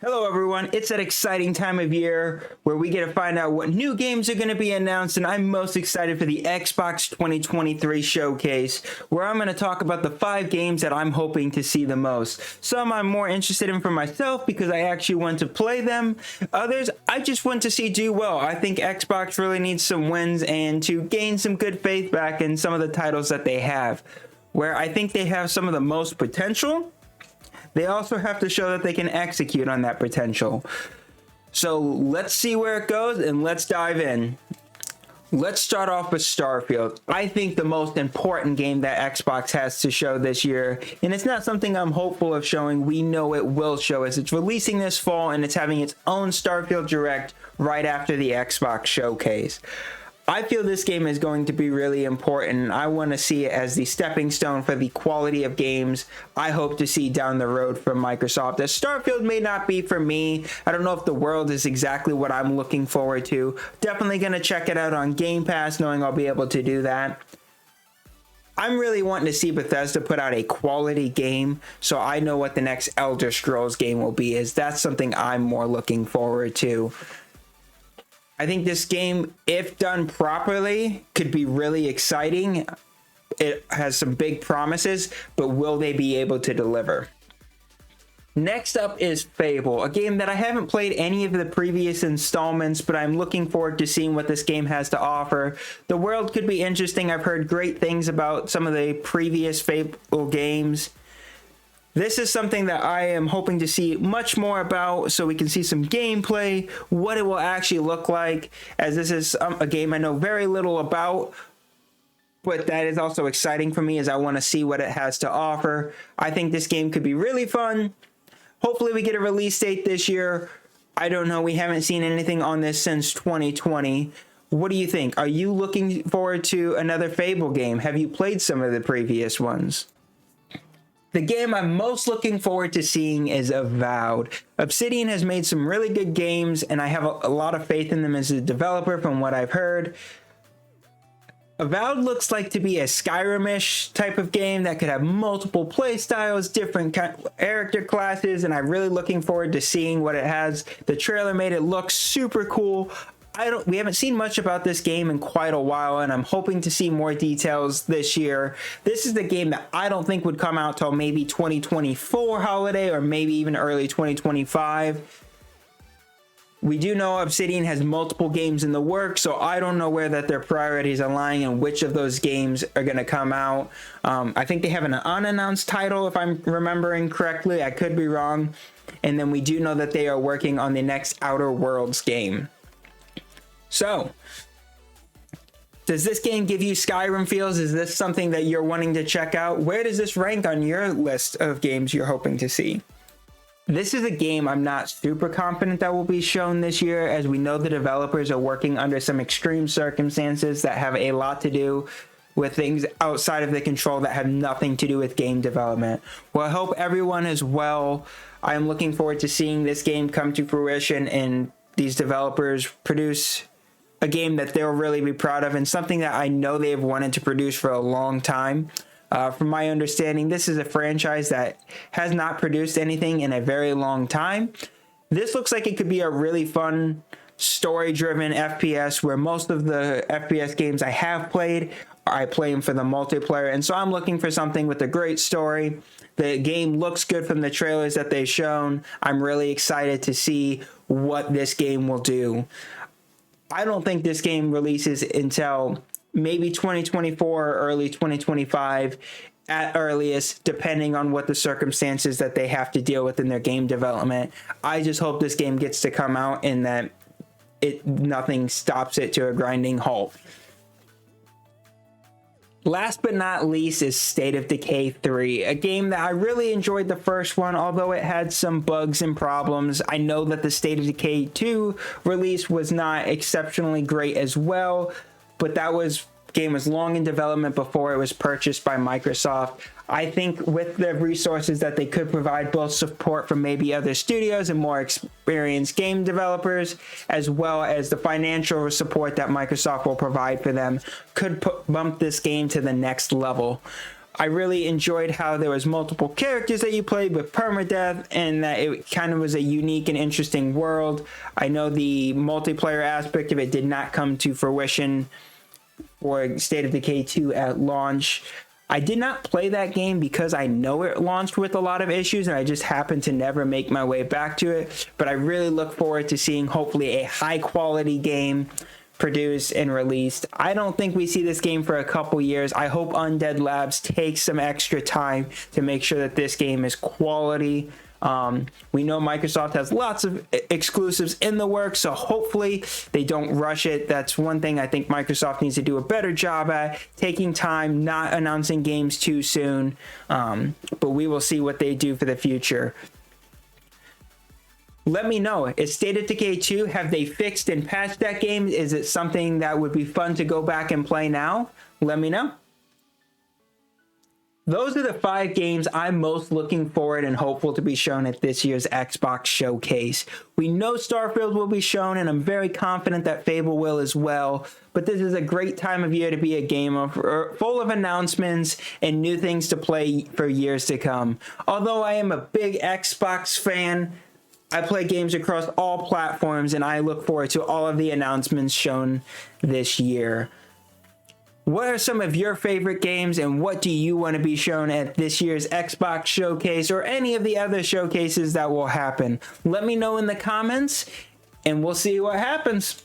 Hello everyone, it's that exciting time of year where we get to find out what new games are going to be announced, and I'm most excited for the Xbox 2023 showcase, where I'm going to talk about the 5 games that I'm hoping to see the most. Some I'm more interested in for myself because I actually want to play them. Others I just want to see do well. I think Xbox really needs some wins and to gain some good faith back in some of the titles that they have. Where I think they have some of the most potential, they also have to show that they can execute on that potential. So let's see where it goes and let's dive in. Let's start off with Starfield. I think the most important game that Xbox has to show this year, and it's not something I'm hopeful of showing, we know it will show as it's releasing this fall and it's having its own Starfield Direct right after the Xbox showcase. I feel this game is going to be really important, and I want to see it as the stepping stone for the quality of games I hope to see down the road from Microsoft. As Starfield may not be for me, I don't know if the world is exactly what I'm looking forward to. Definitely going to check it out on Game Pass, knowing I'll be able to do that. I'm really wanting to see Bethesda put out a quality game, so I know what the next Elder Scrolls game will be. That's something I'm more looking forward to. I think this game, if done properly, could be really exciting. It has some big promises, but will they be able to deliver? Next up is Fable, a game that I haven't played any of the previous installments, but I'm looking forward to seeing what this game has to offer. The world could be interesting. I've heard great things about some of the previous Fable games. This is something that I am hoping to see much more about, so we can see some gameplay, what it will actually look like, as this is a game I know very little about, but that is also exciting for me as I want to see what it has to offer. I think this game could be really fun. Hopefully we get a release date this year. I don't know, we haven't seen anything on this since 2020. What do you think? Are you looking forward to another Fable game? Have you played some of the previous ones? The game I'm most looking forward to seeing is Avowed. Obsidian has made some really good games, and I have a lot of faith in them as a developer from what I've heard. Avowed looks like to be a Skyrim-ish type of game that could have multiple play styles, different character classes, and I'm really looking forward to seeing what it has. The trailer made it look super cool. We haven't seen much about this game in quite a while, and I'm hoping to see more details this year. This is the game that I don't think would come out till maybe 2024 holiday or maybe even early 2025. We do know Obsidian has multiple games in the works, so I don't know where that their priorities are lying and which of those games are going to come out. I think they have an unannounced title, if I'm remembering correctly. I could be wrong. And then we do know that they are working on the next Outer Worlds game. So, does this game give you Skyrim feels? Is this something that you're wanting to check out? Where does this rank on your list of games you're hoping to see? This is a game I'm not super confident that will be shown this year, as we know the developers are working under some extreme circumstances that have a lot to do with things outside of the control that have nothing to do with game development. Well, I hope everyone is well. I am looking forward to seeing this game come to fruition and these developers produce a game that they'll really be proud of, and something that I know they've wanted to produce for a long time. From my understanding, this is a franchise that has not produced anything in a very long time. This looks like it could be a really fun, story-driven FPS, where most of the FPS games I have played, I play them for the multiplayer, and so I'm looking for something with a great story. The game looks good from the trailers that they've shown. I'm really excited to see what this game will do. I don't think this game releases until maybe 2024 or early 2025 at earliest, depending on what the circumstances that they have to deal with in their game development. I just hope this game gets to come out and that nothing stops it to a grinding halt. Last but not least is State of Decay 3, a game that I really enjoyed the first one, although it had some bugs and problems. I know that the State of Decay 2 release was not exceptionally great as well, but that game was long in development before it was purchased by Microsoft. I think with the resources that they could provide, both support from maybe other studios and more experienced game developers, as well as the financial support that Microsoft will provide for them, could bump this game to the next level. I really enjoyed how there was multiple characters that you played with permadeath, and that it kind of was a unique and interesting world. I know the multiplayer aspect of it did not come to fruition for State of Decay 2 at launch. I did not play that game because I know it launched with a lot of issues, and I just happened to never make my way back to it. But I really look forward to seeing hopefully a high quality game produced and released. I don't think we see this game for a couple years. I hope Undead Labs takes some extra time to make sure that this game is quality. We know Microsoft has lots of exclusives in the works, so hopefully they don't rush it. That's one thing I think Microsoft needs to do a better job at, taking time, not announcing games too soon. But we will see what they do for the future. Let me know, is State of Decay 2, have they fixed and patched that game? Is it something that would be fun to go back and play now? Let me know. Those are the 5 games I'm most looking forward and hopeful to be shown at this year's Xbox showcase. We know Starfield will be shown, and I'm very confident that Fable will as well. But this is a great time of year to be a gamer, full of announcements and new things to play for years to come. Although I am a big Xbox fan, I play games across all platforms, and I look forward to all of the announcements shown this year. What are some of your favorite games, and what do you want to be shown at this year's Xbox showcase or any of the other showcases that will happen? Let me know in the comments, and we'll see what happens.